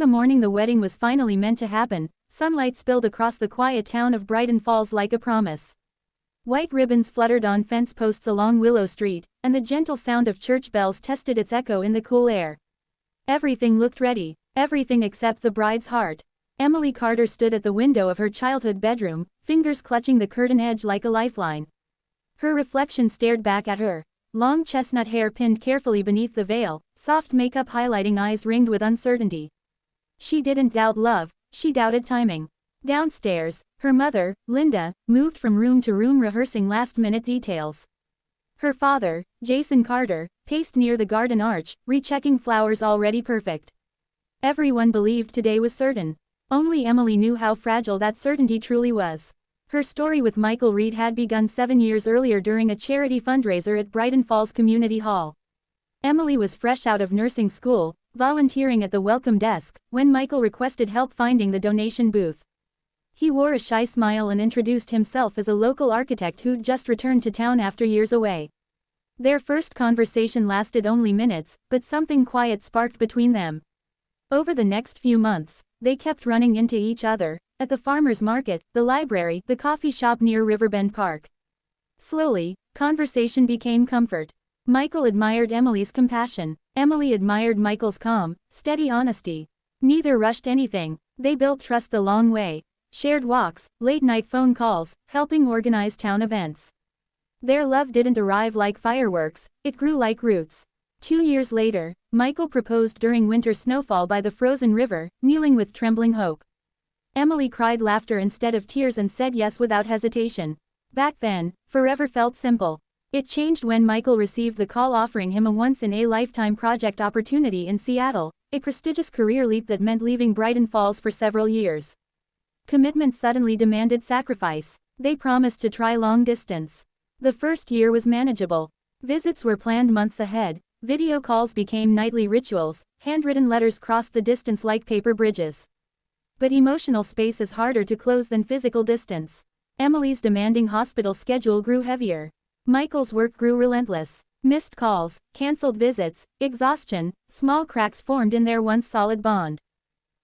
the morning the wedding was finally meant to happen, sunlight spilled across the quiet town of Brighton Falls like a promise. White ribbons fluttered on fence posts along Willow Street, and the gentle sound of church bells tested its echo in the cool air. Everything looked ready, everything except the bride's heart. Emily Carter stood at the window of her childhood bedroom, fingers clutching the curtain edge like a lifeline. Her reflection stared back at her. Long chestnut hair pinned carefully beneath the veil, soft makeup highlighting eyes ringed with uncertainty. She didn't doubt love, she doubted timing. Downstairs, her mother, Linda, moved from room to room rehearsing last-minute details. Her father, Jason Carter, paced near the garden arch, rechecking flowers already perfect. Everyone believed today was certain. Only Emily knew how fragile that certainty truly was. Her story with Michael Reed had begun 7 years earlier during a charity fundraiser at Brighton Falls Community Hall. Emily was fresh out of nursing school, volunteering at the welcome desk, when Michael requested help finding the donation booth. He wore a shy smile and introduced himself as a local architect who'd just returned to town after years away. Their first conversation lasted only minutes, but something quiet sparked between them. Over the next few months, they kept running into each other, at the farmer's market, the library, the coffee shop near Riverbend Park. Slowly, conversation became comfort. Michael admired Emily's compassion. Emily admired Michael's calm, steady honesty. Neither rushed anything. They built trust the long way. Shared walks, late-night phone calls, helping organize town events. Their love didn't arrive like fireworks, it grew like roots. 2 years later, Michael proposed during winter snowfall by the frozen river, kneeling with trembling hope. Emily cried laughter instead of tears and said yes without hesitation. Back then, forever felt simple. It changed when Michael received the call offering him a once-in-a-lifetime project opportunity in Seattle, a prestigious career leap that meant leaving Brighton Falls for several years. Commitment suddenly demanded sacrifice. They promised to try long distance. The first year was manageable. Visits were planned months ahead. Video calls became nightly rituals, handwritten letters crossed the distance like paper bridges. But emotional space is harder to close than physical distance. Emily's demanding hospital schedule grew heavier. Michael's work grew relentless. Missed calls, cancelled visits, exhaustion, small cracks formed in their once solid bond.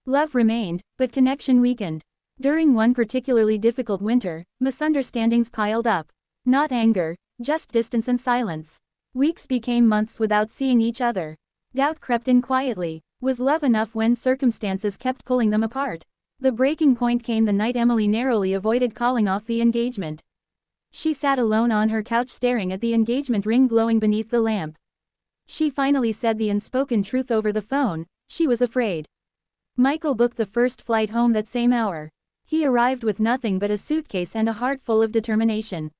Love remained, but connection weakened. During one particularly difficult winter, misunderstandings piled up. Not anger, just distance and silence. Weeks became months without seeing each other. Doubt crept in quietly. Was love enough when circumstances kept pulling them apart? The breaking point came the night Emily narrowly avoided calling off the engagement. She sat alone on her couch staring at the engagement ring glowing beneath the lamp. She finally said the unspoken truth over the phone: she was afraid. Michael booked the first flight home that same hour. He arrived with nothing but a suitcase and a heart full of determination.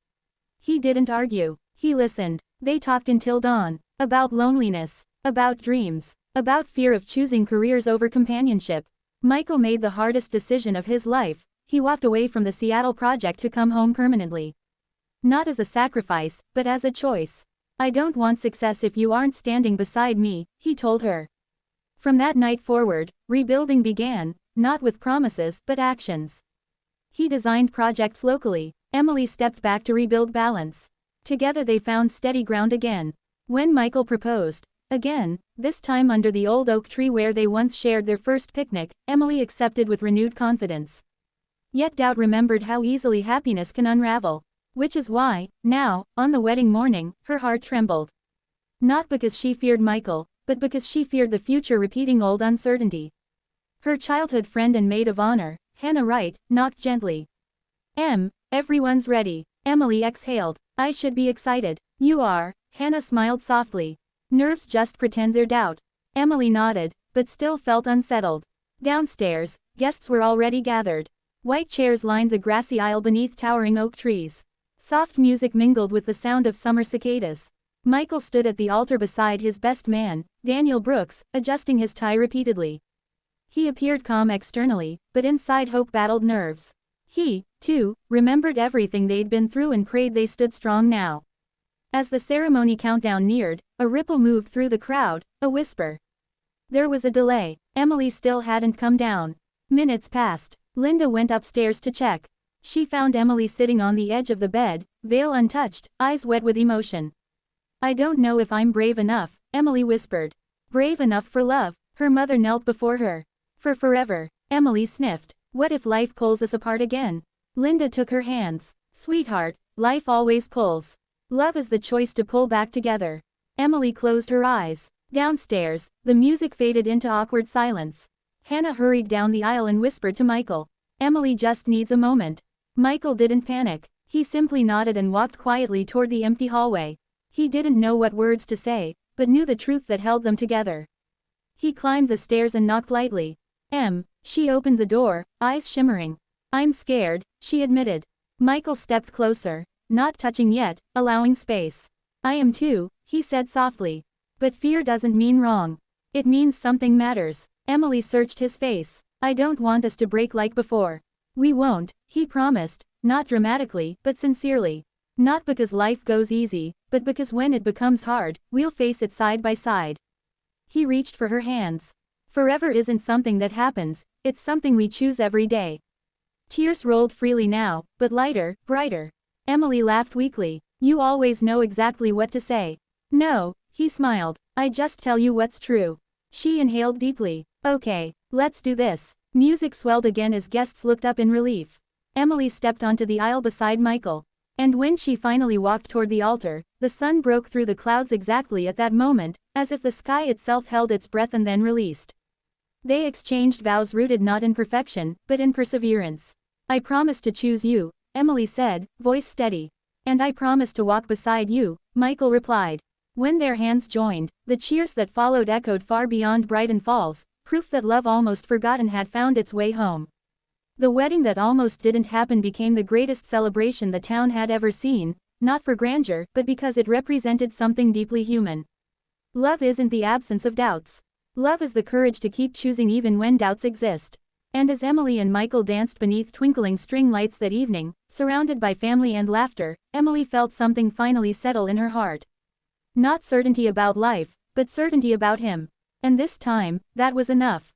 He didn't argue. He listened. They talked until dawn. About loneliness. About dreams. About fear of choosing careers over companionship. Michael made the hardest decision of his life. He walked away from the Seattle project to come home permanently. Not as a sacrifice, but as a choice. "I don't want success if you aren't standing beside me," he told her. From that night forward, rebuilding began, not with promises, but actions. He designed projects locally. Emily stepped back to rebuild balance. Together they found steady ground again. When Michael proposed, again, this time under the old oak tree where they once shared their first picnic, Emily accepted with renewed confidence. Yet doubt remembered how easily happiness can unravel. Which is why, now, on the wedding morning, her heart trembled. Not because she feared Michael, but because she feared the future repeating old uncertainty. Her childhood friend and maid of honor, Hannah Wright, knocked gently. Everyone's ready." Emily exhaled. "I should be excited." "You are." Hannah smiled softly. "Nerves just pretend they're doubt." Emily nodded, but still felt unsettled. Downstairs, guests were already gathered. White chairs lined the grassy aisle beneath towering oak trees. Soft music mingled with the sound of summer cicadas. Michael stood at the altar beside his best man, Daniel Brooks, adjusting his tie repeatedly. He appeared calm externally, but inside hope battled nerves. He, too, remembered everything they'd been through and prayed they stood strong now. As the ceremony countdown neared, a ripple moved through the crowd, a whisper. There was a delay. Emily still hadn't come down. Minutes passed. Linda went upstairs to check. She found Emily sitting on the edge of the bed, veil untouched, eyes wet with emotion. "I don't know if I'm brave enough," Emily whispered. "Brave enough for love." Her mother knelt before her. For forever, Emily sniffed. What if life pulls us apart again? Linda took her hands. Sweetheart, life always pulls. Love is the choice to pull back together. Emily closed her eyes. Downstairs, the music faded into awkward silence. Hannah hurried down the aisle and whispered to Michael. Emily just needs a moment. Michael didn't panic. He simply nodded and walked quietly toward the empty hallway. He didn't know what words to say, but knew the truth that held them together. He climbed the stairs and knocked lightly. She opened the door, eyes shimmering. I'm scared, she admitted. Michael stepped closer. Not touching yet, allowing space. I am too, he said softly. But fear doesn't mean wrong. It means something matters. Emily searched his face. I don't want us to break like before. We won't, he promised, not dramatically, but sincerely. Not because life goes easy, but because when it becomes hard, we'll face it side by side. He reached for her hands. Forever isn't something that happens, it's something we choose every day. Tears rolled freely now, but lighter, brighter. Emily laughed weakly. You always know exactly what to say. No, he smiled. I just tell you what's true. She inhaled deeply. Okay, let's do this. Music swelled again as guests looked up in relief. Emily stepped onto the aisle beside Michael. And when she finally walked toward the altar, the sun broke through the clouds exactly at that moment, as if the sky itself held its breath and then released. They exchanged vows rooted not in perfection, but in perseverance. I promise to choose you, Emily said, voice steady. And I promise to walk beside you, Michael replied. When their hands joined, the cheers that followed echoed far beyond Brighton Falls, proof that love almost forgotten had found its way home. The wedding that almost didn't happen became the greatest celebration the town had ever seen, not for grandeur, but because it represented something deeply human. Love isn't the absence of doubts. Love is the courage to keep choosing even when doubts exist. And as Emily and Michael danced beneath twinkling string lights that evening, surrounded by family and laughter, Emily felt something finally settle in her heart. Not certainty about life, but certainty about him. And this time, that was enough.